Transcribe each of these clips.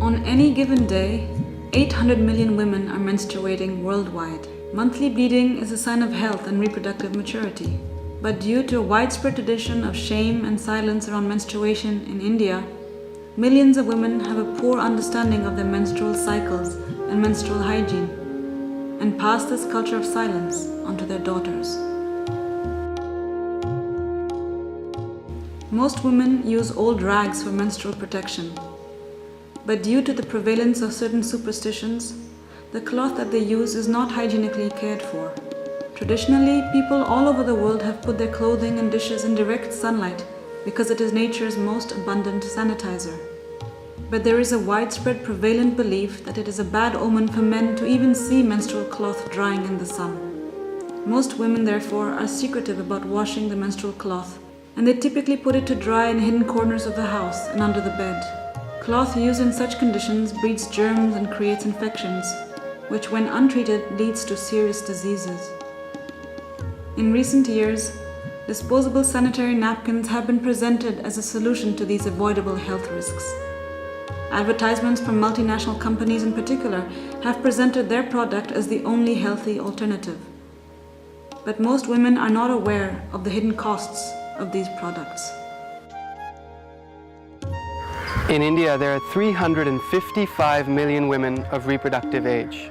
On any given day, 800 million women are menstruating worldwide. Monthly bleeding is a sign of health and reproductive maturity. But due to a widespread tradition of shame and silence around menstruation in India, millions of women have a poor understanding of their menstrual cycles and menstrual hygiene, and pass this culture of silence onto their daughters. Most women use old rags for menstrual protection. But due to the prevalence of certain superstitions, the cloth that they use is not hygienically cared for. Traditionally, people all over the world have put their clothing and dishes in direct sunlight because it is nature's most abundant sanitizer. But there is a widespread prevalent belief that it is a bad omen for men to even see menstrual cloth drying in the sun. Most women, therefore, are secretive about washing the menstrual cloth, and they typically put it to dry in hidden corners of the house and under the bed. Cloth used in such conditions breeds germs and creates infections, which when untreated leads to serious diseases. In recent years, disposable sanitary napkins have been presented as a solution to these avoidable health risks. Advertisements from multinational companies in particular have presented their product as the only healthy alternative. But most women are not aware of the hidden costs of these products. In India, there are 355 million women of reproductive age,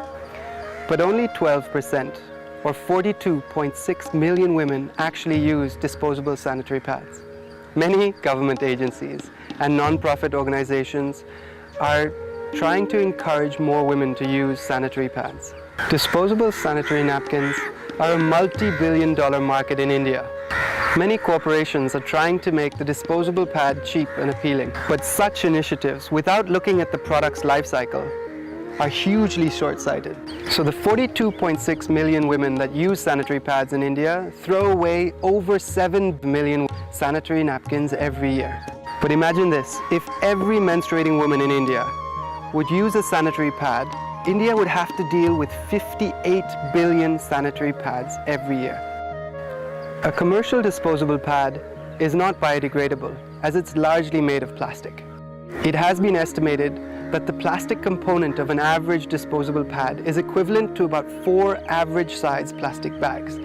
but only 12%, or 42.6 million women actually use disposable sanitary pads. Many government agencies and non-profit organizations are trying to encourage more women to use sanitary pads. Disposable sanitary napkins are a multi-billion-dollar market in India. Many corporations are trying to make the disposable pad cheap and appealing, but such initiatives, without looking at the product's life cycle, are hugely short-sighted. So the 42.6 million women that use sanitary pads in India throw away over 7 million sanitary napkins every year. But imagine this, if every menstruating woman in India would use a sanitary pad, India would have to deal with 58 billion sanitary pads every year. A commercial disposable pad is not biodegradable, as it's largely made of plastic. It has been estimated that the plastic component of an average disposable pad is equivalent to about 4 average-sized plastic bags.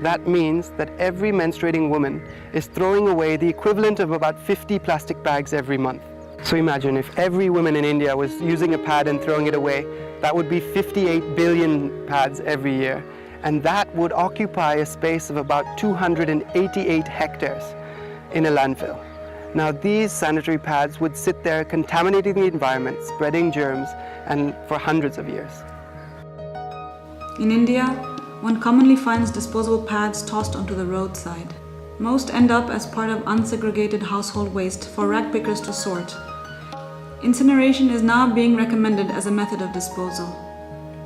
That means that every menstruating woman is throwing away the equivalent of about 50 plastic bags every month. So imagine if every woman in India was using a pad and throwing it away, that would be 58 billion pads every year. And that would occupy a space of about 288 hectares in a landfill. Now these sanitary pads would sit there contaminating the environment, spreading germs, and for hundreds of years. In India, one commonly finds disposable pads tossed onto the roadside. Most end up as part of unsegregated household waste for rag pickers to sort. Incineration is now being recommended as a method of disposal.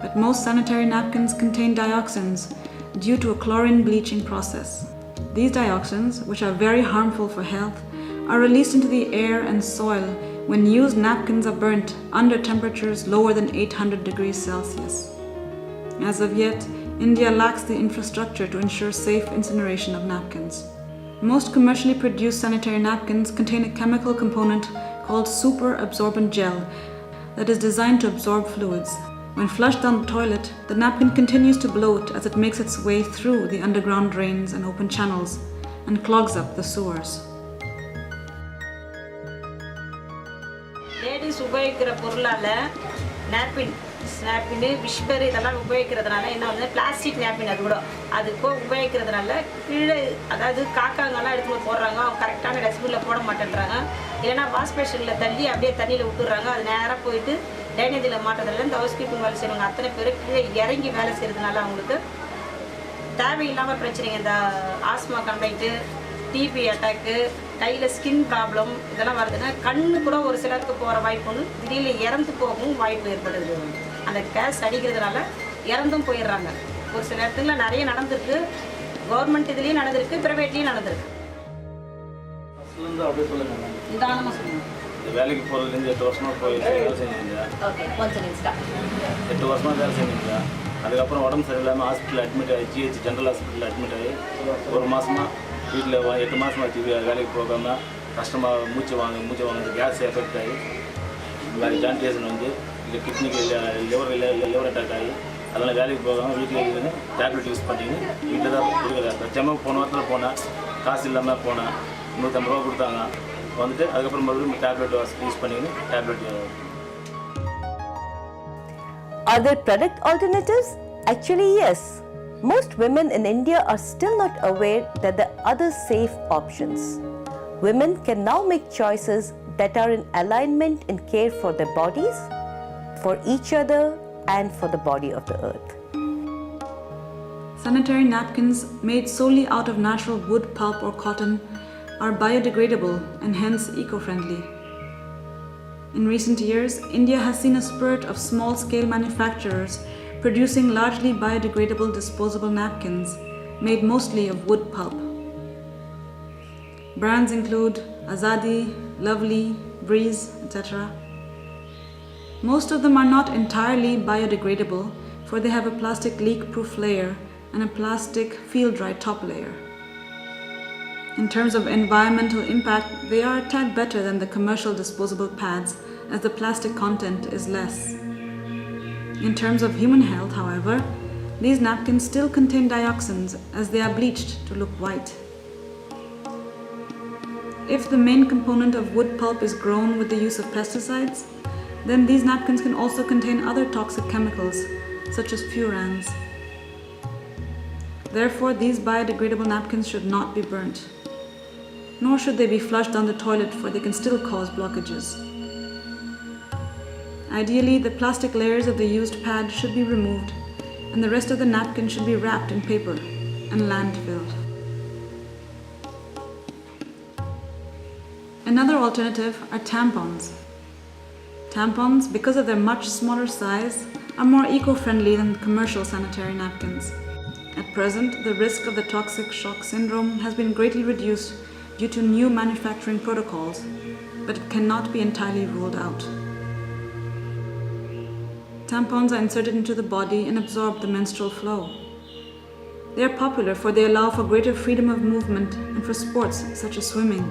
But most sanitary napkins contain dioxins due to a chlorine bleaching process. These dioxins, which are very harmful for health, are released into the air and soil when used napkins are burnt under temperatures lower than 800 degrees Celsius. As of yet, India lacks the infrastructure to ensure safe incineration of napkins. Most commercially produced sanitary napkins contain a chemical component called super absorbent gel that is designed to absorb fluids. When flushed down the toilet, the napkin continues to bloat as it makes its way through the underground drains and open channels and clogs up the sewers. Ladies உபயோகிக்கிற பொருளால napkin Whisper இதெல்லாம் உபயோகிக்கிறதுனால என்ன வந்து plastic napkin அது கூட அதுக்கு உபயோகிக்கிறதுனால கீழே அதாவது காக்காங்கெல்லாம் எடுத்துட்டு போடுறாங்க அவங்க கரெக்டான டஸ்ட்பினில் போட மாட்டேன்றாங்க இல்லைன்னா வாஷ் பேஷனில் தள்ளி அப்படியே தண்ணியில் விட்டுடுறாங்க அது நேராக போயிட்டு டைனேஜில் மாட்டுறதுல இந்த ஹவுஸ் கீப்பிங் வேலை செய்வாங்க அத்தனை பேர் கீழே இறங்கி வேலை செய்கிறதுனால அவங்களுக்கு தேவையில்லாமல் பிரச்சனைங்க இந்த ஆஸ்மா கம்ப்ளைண்ட்டு டிபி அட்டாக்கு கையில் ஸ்கின் ப்ராப்ளம் இதெல்லாம் வருதுன்னா கண்ணு கூட ஒரு சிலருக்கு போகிற வாய்ப்பு ஒன்று திடீர்னு இறந்து போகவும் வாய்ப்பு ஏற்படுது அந்த கேஸ் அடிக்கிறதுனால இறந்தும் போயிடுறாங்க ஒரு சில இடத்துல நிறைய நடந்திருக்கு கவர்மெண்ட் இதுலேயும் நடந்திருக்கு ப்ரைவேட்லேயும் நடந்திருக்கு நிதானமாக சொல்லுங்கள் வேலைக்கு போகிறதுலேருந்து 8 வருஷமாக போய் வேலை செஞ்சீங்க ஓகே கொஞ்சம் 8 வருஷமாக வேலை செஞ்சீங்க அதுக்கப்புறம் உடம்பு சரியில்லாமல் ஹாஸ்பிட்டல் அட்மிட் ஆகி ஜிஹெச் ஜென்ரல் ஹாஸ்பிட்டலில் அட்மிட் ஆகி ஒரு மாதமாக வீட்டில் 8 மாதமாக வேலைக்கு போகாமல் கஷ்டமாக மூச்சு வாங்குறது கேஸ் எஃபெக்ட் ஆகி இந்த மாதிரி ஜாண்டியேஷன் வந்து இல்லை கிட்னிக்கு லிவர் அட்டாக் ஆகி அதெல்லாம் வேலைக்கு போகாமல் வீட்டில் இருந்து டேப்லெட் யூஸ் பண்ணின்னு வீட்டில் தான் இருக்கிறாங்க. செம்ம போன வாரத்தில் போனேன், காசு இல்லாமல் போனேன், 150 ரூபா கொடுத்தாங்க. வந்துட்டு அதுக்கப்புறம் மறுபடியும் டேப்லெட் யூஸ் பண்ணின்னு tablet. Are there product alternatives? Actually, yes. Most women in India are still not aware that there are other safe options. Women can now make choices that are in alignment and care for their bodies, for each other, and for the body of the earth. Sanitary napkins made solely out of natural wood pulp or cotton are biodegradable and hence eco-friendly. In recent years, India has seen a spurt of small-scale manufacturers producing largely biodegradable disposable napkins made mostly of wood pulp. Brands include Azadi, Lovely, Breeze, etc. Most of them are not entirely biodegradable, for they have a plastic leak-proof layer and a plastic field-dry top layer. In terms of environmental impact, they are a tad better than the commercial disposable pads, as the plastic content is less. In terms of human health, however, these napkins still contain dioxins as they are bleached to look white. If the main component of wood pulp is grown with the use of pesticides, then these napkins can also contain other toxic chemicals, such as furans. Therefore, these biodegradable napkins should not be burnt. Nor should they be flushed down the toilet, for they can still cause blockages. Ideally, the plastic layers of the used pad should be removed, and the rest of the napkin should be wrapped in paper and landfilled. Another alternative are tampons. Tampons, because of their much smaller size, are more eco-friendly than commercial sanitary napkins. At present, the risk of the toxic shock syndrome has been greatly reduced due to new manufacturing protocols, but it cannot be entirely ruled out. Tampons are inserted into the body and absorb the menstrual flow. They are popular for they allow for greater freedom of movement and for sports such as swimming.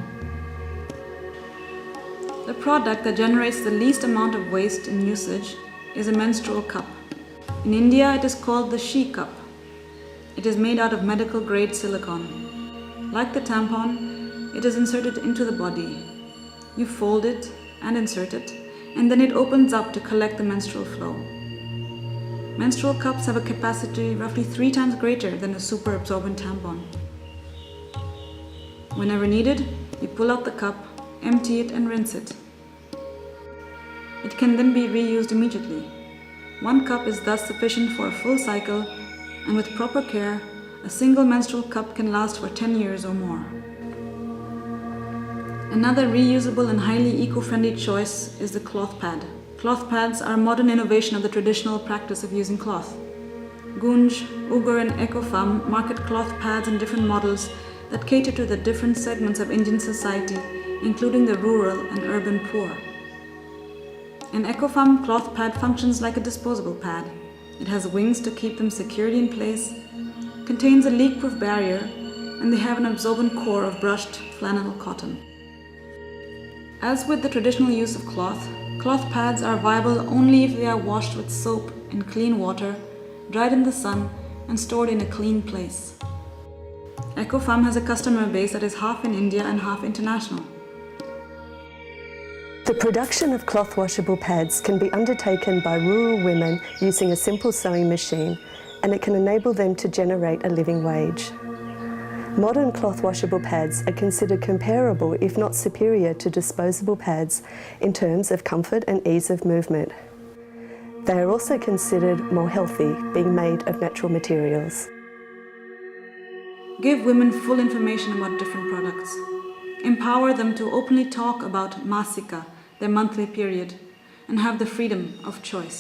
The product that generates the least amount of waste in usage is a menstrual cup. In India, it is called the Shecup. It is made out of medical grade silicone. Like the tampon, it is inserted into the body. You fold it and insert it, and then it opens up to collect the menstrual flow. Menstrual cups have a capacity roughly 3 times greater than a super absorbent tampon. Whenever needed, you pull out the cup, empty it and rinse it. It can then be reused immediately. 1 cup is thus sufficient for a full cycle, and with proper care, a single menstrual cup can last for 10 years or more. Another reusable and highly eco-friendly choice is the cloth pad. Cloth pads are a modern innovation of the traditional practice of using cloth. Gunj, Ugar and Ecofam market cloth pads in different models that cater to the different segments of Indian society, including the rural and urban poor. An Ecofam cloth pad functions like a disposable pad. It has wings to keep them securely in place, contains a leak-proof barrier, and they have an absorbent core of brushed flannel cotton. As with the traditional use of cloth pads are viable only if they are washed with soap in clean water, dried in the sun, and stored in a clean place. Ecofam has a customer base that is half in India and half international. The production of cloth washable pads can be undertaken by rural women using a simple sewing machine, and it can enable them to generate a living wage. Modern cloth washable pads are considered comparable, if not superior, to disposable pads in terms of comfort and ease of movement. They are also considered more healthy, being made of natural materials. Give women full information about different products. Empower them to openly talk about Masika, their monthly period, and have the freedom of choice.